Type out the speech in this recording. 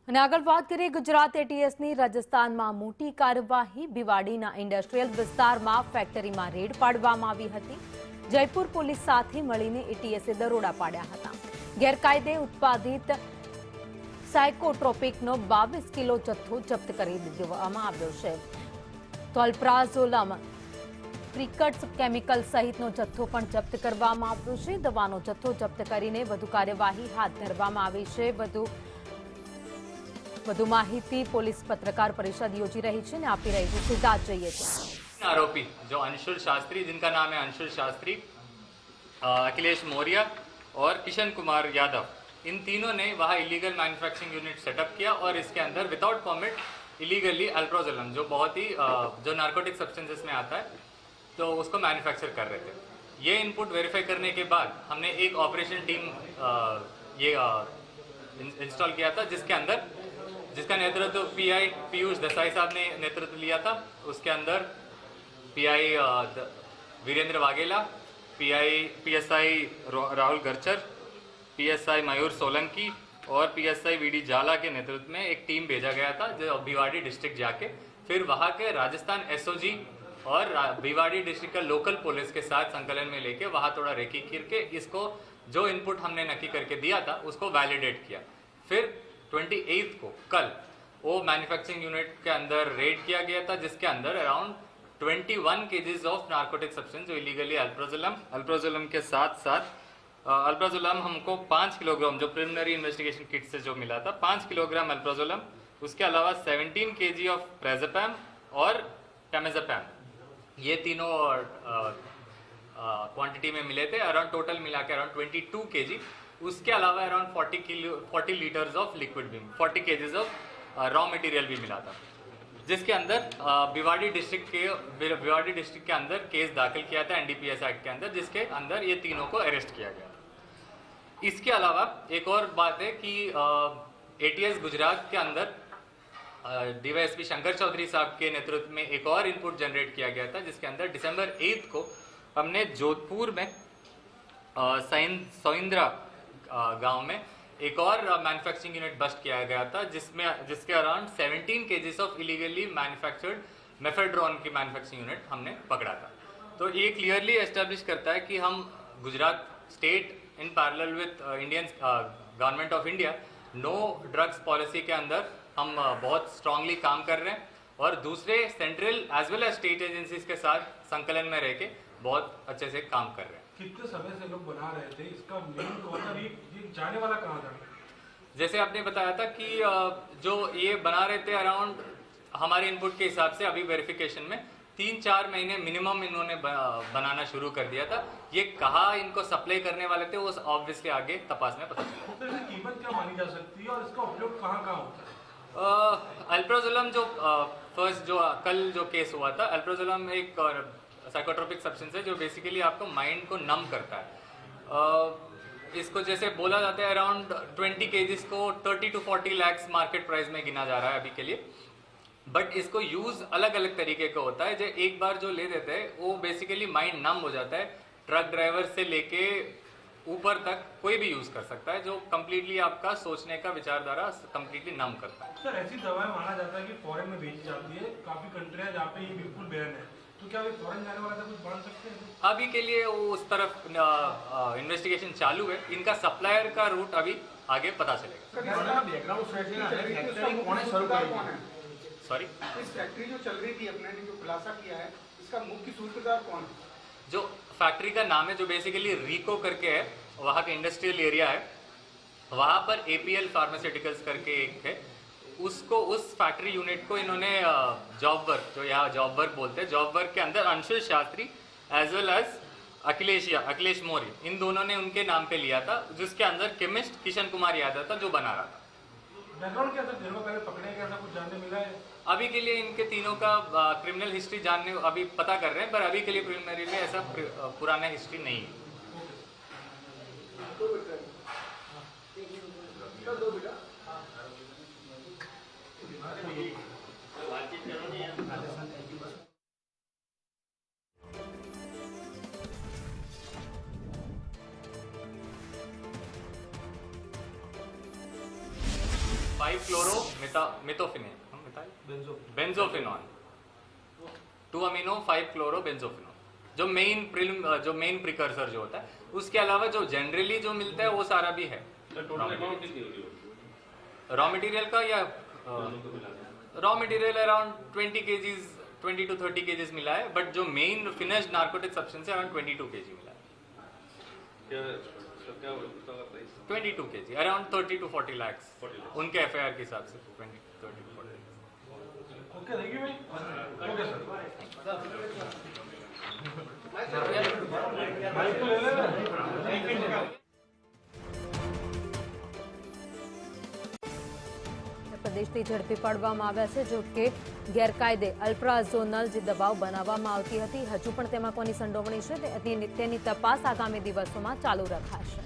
અને આગળ વાત કરીએ ગુજરાત એટીએસની રાજસ્થાનમાં મોટી કાર્યવાહી ભિવાડીના ઇન્ડસ્ટ્રીયલ વિસ્તારમાં ફેક્ટરીમાં રેડ પાડવામાં આવી હતી। જયપુર પોલીસ સાથે મળીને એટીએસે દરોડા પાડ્યા હતા। ગેરકાયદે ઉત્પાદિત સાયકોટ્રોપિકનો 22 કિલો જથ્થો જપ્ત કરી દેવામાં આવ્યો છે। તોલ્પ્રાઝોલમ પ્રિકટ્સ કેમિકલ સહિતનો જથ્થો પણ જપ્ત કરવામાં આવ્યો છે। દવાનો જથ્થો જપ્ત કરીને વધુ કાર્યવાહી હાથ ધરવામાં આવી છે। વધુ માહિતી पुलिस पत्रकार परिषद योजी रही है ने आपी रही है। सीधा जाइए आरोपी जो अंशुल शास्त्री, जिनका नाम है अंशुल शास्त्री, अखिलेश मौर्य और किशन कुमार यादव, इन तीनों ने वहाँ इलीगल मैन्युफैक्चरिंग यूनिट सेटअप किया और इसके अंदर विदाउट परमिट इलीगली अल्प्रोजोलम, जो बहुत ही जो नार्कोटिक सब्सटेंसेस में आता है, तो उसको मैन्युफैक्चर कर रहे थे। ये इनपुट वेरीफाई करने के बाद हमने एक ऑपरेशन टीम ये इंस्टॉल किया था, जिसका नेतृत्व पीआई पीयूष देसाई साहब ने नेतृत्व लिया था। उसके अंदर PI Virendra Vaghela, PSI Rahul Garchar, PSI Mayur Solanki और पीएसआई वीडी जाला के नेतृत्व में एक टीम भेजा गया था, जो भिवाड़ी डिस्ट्रिक्ट जाके फिर वहाँ के राजस्थान एसओजी और भिवाड़ी डिस्ट्रिक्ट का लोकल पुलिस के साथ संकलन में लेके वहाँ थोड़ा रेकी करके इसको जो इनपुट हमने नक्की करके दिया था उसको वैलिडेट किया। फिर 28 को कल वो मैन्युफैक्चरिंग यूनिट के अंदर रेड किया गया था, जिसके अंदर around 21 KGs of narcotic substance जो इलीगली अल्प्रोजोलम के साथ अल्प्रोजोलम हमको 5 किलोग्राम जो प्रिलिमिनरी इन्वेस्टिगेशन किट से जो मिला था, 5 किलोग्राम अल्प्रोजोलम, उसके अलावा 17 केजी ऑफ प्रेज़ेपैम और टेमेज़ेपैम, ये तीनों क्वांटिटी में मिले थे। अराउंड टोटल मिला के अराउंड 22 केजी। उसके अलावा अराउंड 40 लीटर्स ऑफ लिक्विड भी, 40 केजीज ऑफ रॉ मटेरियल भी मिला था, जिसके अंदर भिवाड़ी डिस्ट्रिक्ट के अंदर केस दाखिल किया था एनडीपीएस एक्ट के अंदर, जिसके अंदर ये तीनों को अरेस्ट किया गया था। इसके अलावा एक और बात है कि एटीएस गुजरात के अंदर डीवाईएसपी शंकर चौधरी साहब के नेतृत्व में एक और इनपुट जनरेट किया गया था, जिसके अंदर दिसंबर 8 को हमने जोधपुर में सोइंद्रा गांव में एक और मैन्युफैक्चरिंग यूनिट बस्ट किया गया था, जिसके around 17 KGs of illegally manufactured mephedrone की मैन्युफैक्चरिंग यूनिट हमने पकड़ा था। तो ये क्लियरली एस्टेब्लिश करता है कि हम Gujarat state in parallel with Indian government of India no drugs policy के अंदर हम बहुत स्ट्रांगली काम कर रहे हैं और दूसरे central as well as state agencies के साथ संकलन में रह के बहुत अच्छे से काम कर रहे हैं। कितने समय से लोग बना रहे थे, इसका मेन कौन था, ये जाने वाला कहाँ था? जैसे आपने बताया था कि जो ये बना रहे थे अराउंड हमारे इनपुट के हिसाब से अभी वेरिफिकेशन में 3-4 महीने मिनिमम इन्होंने बनाना शुरू कर दिया था। ये कहाँ इनको सप्लाई करने वाले थे वो ऑब्वियसली आगे तपास में पता चलेगा। तो इसकी कीमत क्या मानी जा सकती है और इसका उपयोग कहाँ कहाँ होता है? अल्प्रोजोलम जो फर्स्ट जो कल जो केस हुआ था, अल्प्रोजोलम एक साइकोट्रोपिक सब्सटेंस है जो बेसिकली आपको माइंड को नम करता है। इसको जैसे बोला जाता है अराउंड 20 केजीज को 30 to 40 लाख मार्केट प्राइस में गिना जा रहा है अभी के लिए, बट इसको यूज अलग अलग तरीके का होता है। जो एक बार जो ले देते हैं वो बेसिकली माइंड नम हो जाता है। ट्रक ड्राइवर से लेके ऊपर तक कोई भी यूज कर सकता है, जो कम्प्लीटली आपका सोचने का विचारधारा कम्प्लीटली नम करता है। सर, ऐसी दवाएं माना जाता है कि फॉरेन में बेची जाती है, काफी कंट्रियां जहाँ पे ये बिल्कुल बैन है, तो क्या फॉरेन जाने वाला था कुछ मान सकते हैं? अभी के लिए वो उस तरफ इन्वेस्टिगेशन चालू है। इनका सप्लायर का रूट अभी आगे पता चलेगा। सॉरी, इस फैक्ट्री जो चल रही थी अपने ने जो खुलासा किया है, इसका मुख्य सूत्रधार कौन है? जो फैक्ट्री का नाम है जो बेसिकली रिको करके है, वहाँ का इंडस्ट्रियल एरिया है, वहाँ पर एपीएल फार्मास्यूटिकल्स करके एक है, उसको उस फैक्ट्री यूनिट को इन्होंने जॉब वर्क, जो यहाँ जॉब वर्क बोलते हैं, जॉब वर्क के अंदर Anshul Shastri as well as Akhilesh Maurya, इन दोनों ने उनके नाम पे लिया था, जिसके अंदर केमिस्ट किशन कुमार यादव था जो बना रहा था। बैकग्राउंड क्या था, दिनों पहले पकड़े गए, ऐसा कुछ जानने मिला है? अभी के लिए इनके तीनों का क्रिमिनल हिस्ट्री जानने अभी पता कर रहे हैं, पर अभी के लिए प्रिलिमिनरी में ऐसा पुराना हिस्ट्री नहीं है। बेंजोफिनॉन 2-amino-5-chloro-benzophenols जो मेन प्रिकर्सर जो होता है। उसके अलावा जो जनरली जो मिलता है वो सारा भी है। रॉ मटेरियल का या raw material around 20 to 30 kgs मिला है, बट जो मेन फिनिश्ड नार्कोटिक सब्सटेंस है अराउंड 22 kg मिला है। 22 kg अराउंड 30 to 40 lakhs उनके FIR के हिसाब से 30 to 40 lakhs। Okay, thank you भाई। ओके सर, माइक तो ले ले। પ્રદેશથી ઝડપી પાડવામાં આવ્યા છે, જો કે ગેરકાયદે અલ્ટ્રાઝોનલ જે દવાઓ બનાવવામાં આવતી હતી, હજુ પણ તેમાં કોની સંડોવણી છે તેની તપાસ આગામી દિવસોમાં ચાલુ રખાશે।